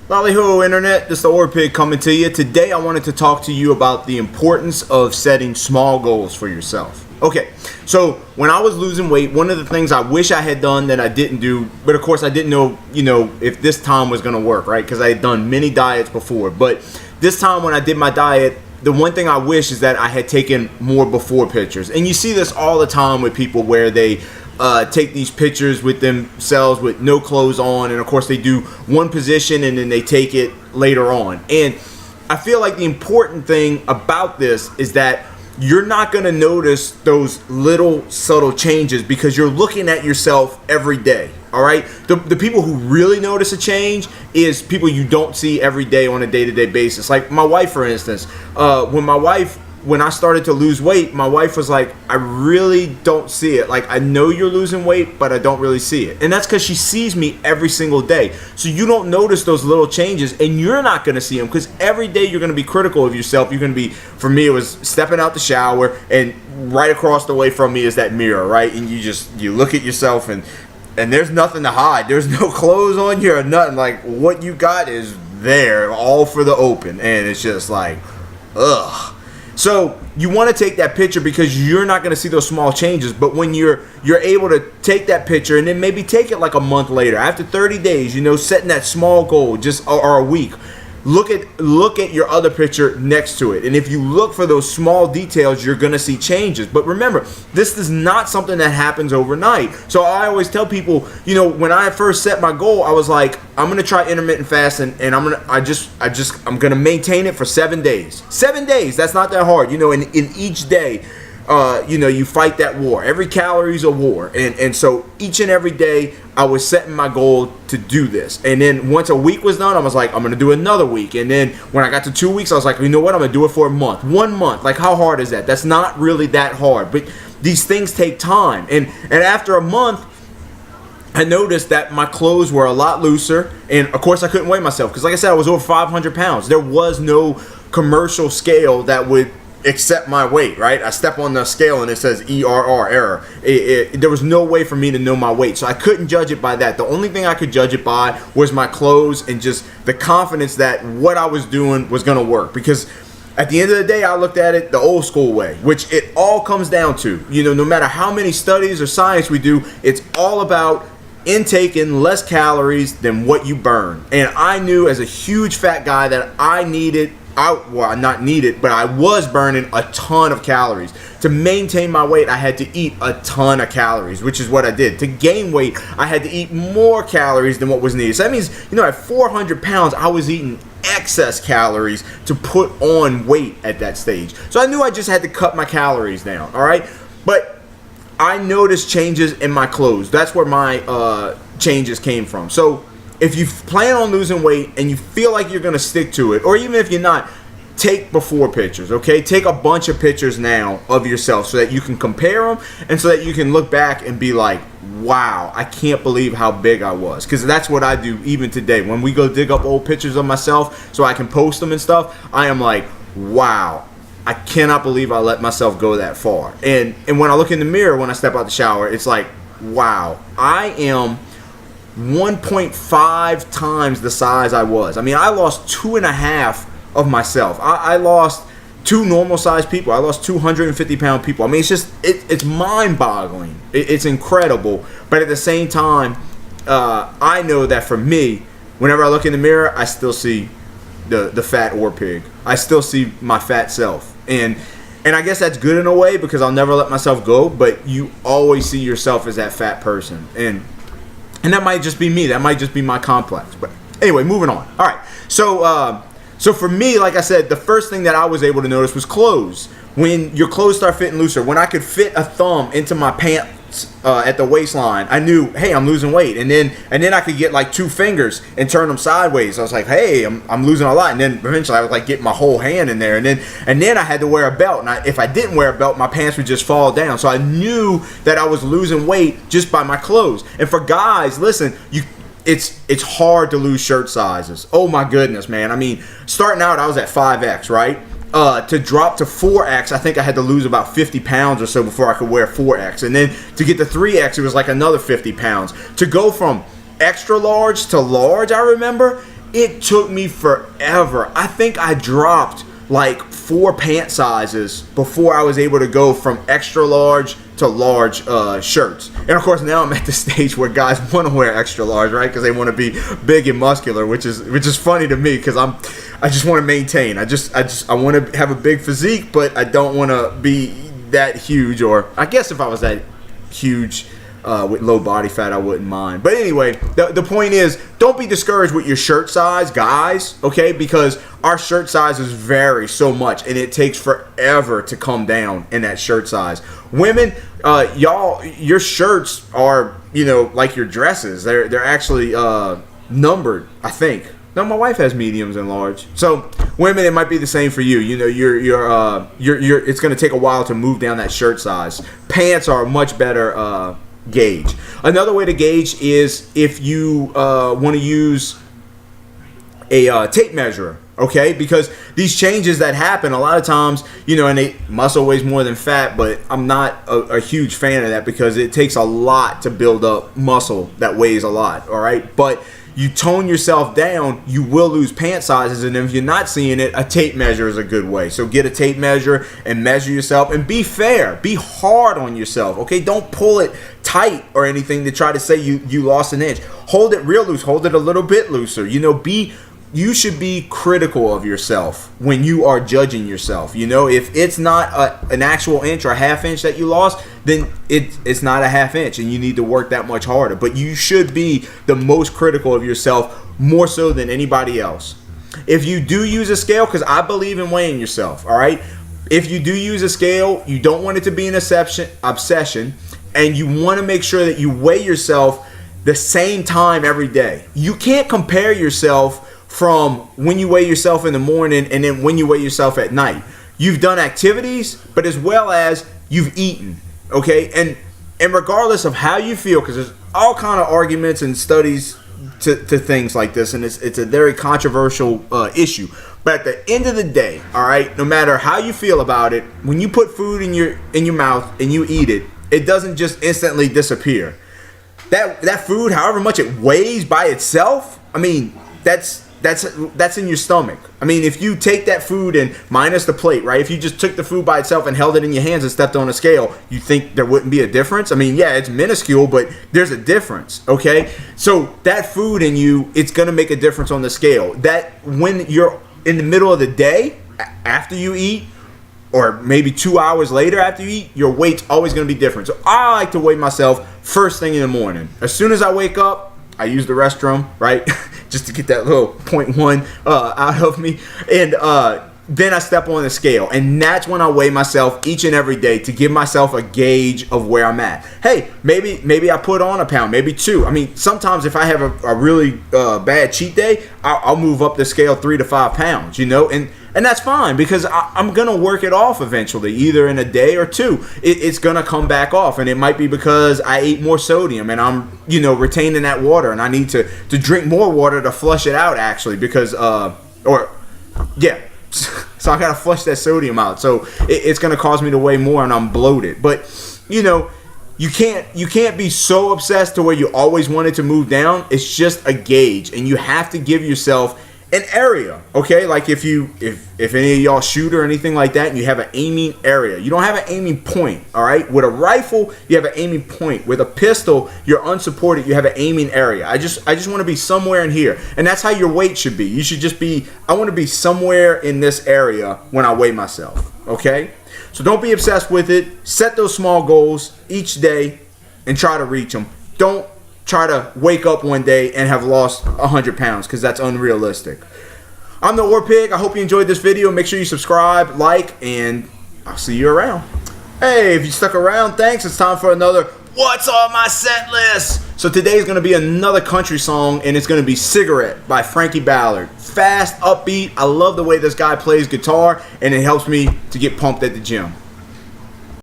Ballyhoo Internet, this is the Orpig coming to you. Today I wanted to talk to you about the importance of setting small goals for yourself. Okay, so when I was losing weight, one of the things I wish I had done that I didn't do, but of course I didn't know, if this time was going to work, right? Because I had done many diets before. But this time when I did my diet, the one thing I wish is that I had taken more before pictures. And you see this all the time with people where they take these pictures with themselves with no clothes on, and of course they do one position and then they take it later on. And I feel like the important thing about this is that you're not going to notice those little subtle changes because you're looking at yourself every day. All right, the people who really notice a change is people you don't see every day on a day-to-day basis. Like my wife, for instance. When I started to lose weight, my wife was like, I really don't see it. Like, I know you're losing weight, but I don't really see it. And that's because she sees me every single day. So you don't notice those little changes, and you're not going to see them because every day you're going to be critical of yourself. You're going to be, for me, it was stepping out the shower, and right across the way from me is that mirror, right? And you look at yourself, and there's nothing to hide. There's no clothes on you or nothing. Like, what you got is there, all for the open. And it's just like, ugh. So you want to take that picture because you're not going to see those small changes. But when you're able to take that picture and then maybe take it like a month later, after 30 days, setting that small goal or a week, look at your other picture next to it. And if you look for those small details, you're going to see changes. But remember, this is not something that happens overnight. So I always tell people, when I first set my goal, I was like, I'm going to try intermittent fasting, and I'm going to maintain it for 7 days. 7 days, that's not that hard. In each day, you fight that war. Every calorie is a war. And so each and every day I was setting my goal to do this. And then once a week was done, I was like, I'm going to do another week. And then when I got to 2 weeks, I was like, you know what? I'm going to do it for a month. 1 month. Like, how hard is that? That's not really that hard. But these things take time. And after a month, I noticed that my clothes were a lot looser. And of course I couldn't weigh myself because, like I said, I was over 500 pounds. There was no commercial scale that would accept my weight, right? I step on the scale and it says ERR, error. There was no way for me to know my weight, so I couldn't judge it by that. The only thing I could judge it by was my clothes and just the confidence that what I was doing was going to work. Because at the end of the day, I looked at it the old school way, which it all comes down to. No matter how many studies or science we do, it's all about intaking less calories than what you burn. And I knew as a huge fat guy that I was burning a ton of calories. To maintain my weight, I had to eat a ton of calories, which is what I did. To gain weight, I had to eat more calories than what was needed. So that means, at 400 pounds, I was eating excess calories to put on weight at that stage. So I knew I just had to cut my calories down, all right? But I noticed changes in my clothes. That's where my changes came from. So if you plan on losing weight and you feel like you're going to stick to it, or even if you're not, take before pictures, okay? Take a bunch of pictures now of yourself so that you can compare them and so that you can look back and be like, wow, I can't believe how big I was. Because that's what I do even today. When we go dig up old pictures of myself so I can post them and stuff, I am like, wow, I cannot believe I let myself go that far. And when I look in the mirror when I step out the shower, it's like, wow, I am 1.5 times the size I was. I mean, I lost 2.5 of myself. I lost 2 normal sized people. I lost 250 pound people. I mean, it's mind boggling. It's incredible. But at the same time, I know that for me, whenever I look in the mirror, I still see the fat Orpig. I still see my fat self. And I guess that's good in a way because I'll never let myself go, but you always see yourself as that fat person. And that might just be me. That might just be my complex. But anyway, moving on. All right. So for me, like I said, the first thing that I was able to notice was clothes. When your clothes start fitting looser, when I could fit a thumb into my pants at the waistline, I knew, hey, I'm losing weight. And then I could get like 2 fingers and turn them sideways. I was like, hey, I'm losing a lot. And then eventually I was like getting my whole hand in there. And then I had to wear a belt. And if I didn't wear a belt, my pants would just fall down. So I knew that I was losing weight just by my clothes. And for guys, listen, it's hard to lose shirt sizes. Oh my goodness, man. I mean, starting out, I was at 5X, right? To drop to 4X, I think I had to lose about 50 pounds or so before I could wear 4X. And then to get to 3X, it was like another 50 pounds. To go from extra large to large, I remember, it took me forever. I think I dropped like 4 pant sizes before I was able to go from extra large to large shirts. And of course now I'm at the stage where guys want to wear extra large, right? Because they want to be big and muscular, which is funny to me because I just want to maintain. I want to have a big physique, but I don't want to be that huge. Or I guess if I was that huge with low body fat, I wouldn't mind. But anyway, the point is, don't be discouraged with your shirt size, guys, okay? Because our shirt sizes vary so much, and it takes forever to come down in that shirt size. Women, y'all, your shirts are, like your dresses. They're actually numbered, I think. No, my wife has mediums and large. So women, it might be the same for you. You're it's going to take a while to move down that shirt size. Pants are a much better gauge. Another way to gauge is if you want to use a tape measure, okay? Because these changes that happen a lot of times, and muscle weighs more than fat, but I'm not a huge fan of that because it takes a lot to build up muscle that weighs a lot, all right? But you tone yourself down, you will lose pant sizes, and if you're not seeing it, a tape measure is a good way. So get a tape measure and measure yourself, and be fair, be hard on yourself, okay? Don't pull it tight or anything to try to say you lost an inch. Hold it real loose, hold it a little bit looser. You should be critical of yourself when you are judging yourself. If it's not an actual inch or a half inch that you lost, then it's not a half inch and you need to work that much harder. But you should be the most critical of yourself, more so than anybody else. If you do use a scale, because I believe in weighing yourself, all right? If you do use a scale, you don't want it to be an obsession, and you want to make sure that you weigh yourself the same time every day. You can't compare yourself from when you weigh yourself in the morning and then when you weigh yourself at night. You've done activities, but as well as you've eaten, okay? And regardless of how you feel, because there's all kind of arguments and studies to things like this, and it's a very controversial issue. But at the end of the day, all right, no matter how you feel about it, when you put food in your mouth and you eat it, it doesn't just instantly disappear. That food, however much it weighs by itself, I mean, that's in your stomach. I mean, if you take that food and minus the plate, right? If you just took the food by itself and held it in your hands and stepped on a scale, you think there wouldn't be a difference? I mean, yeah, it's minuscule, but there's a difference, okay? So that food in you, it's going to make a difference on the scale. That when you're in the middle of the day, after you eat, or maybe 2 hours later after you eat, your weight's always going to be different. So I like to weigh myself first thing in the morning. As soon as I wake up, I use the restroom, right? Just to get that little 0.1 out of me. And then I step on the scale. And that's when I weigh myself each and every day to give myself a gauge of where I'm at. Hey, maybe I put on a pound, maybe 2. I mean, sometimes if I have a really bad cheat day, I'll move up the scale 3 to 5 pounds, And that's fine because I'm going to work it off eventually, either in a day or 2. It's going to come back off, and it might be because I ate more sodium and I'm, retaining that water, and I need to drink more water to flush it out, actually, because, so I got to flush that sodium out. So it's going to cause me to weigh more and I'm bloated. But, you can't be so obsessed to where you always want it to move down. It's just a gauge, and you have to give yourself an area, okay? Like if any of y'all shoot or anything like that, and you have an aiming area. You don't have an aiming point, all right? With a rifle, you have an aiming point. With a pistol, you're unsupported. You have an aiming area. I just want to be somewhere in here, and that's how your weight should be. You should just be. I want to be somewhere in this area when I weigh myself, okay? So don't be obsessed with it. Set those small goals each day and try to reach them. Don't try to wake up one day and have lost 100 pounds because that's unrealistic. I'm the Orpig. I hope you enjoyed this video. Make sure you subscribe, like, and I'll see you around. Hey, if you stuck around, thanks. It's time for another What's on My Set List. So today's going to be another country song, and it's going to be Cigarette by Frankie Ballard. Fast, upbeat. I love the way this guy plays guitar, and it helps me to get pumped at the gym.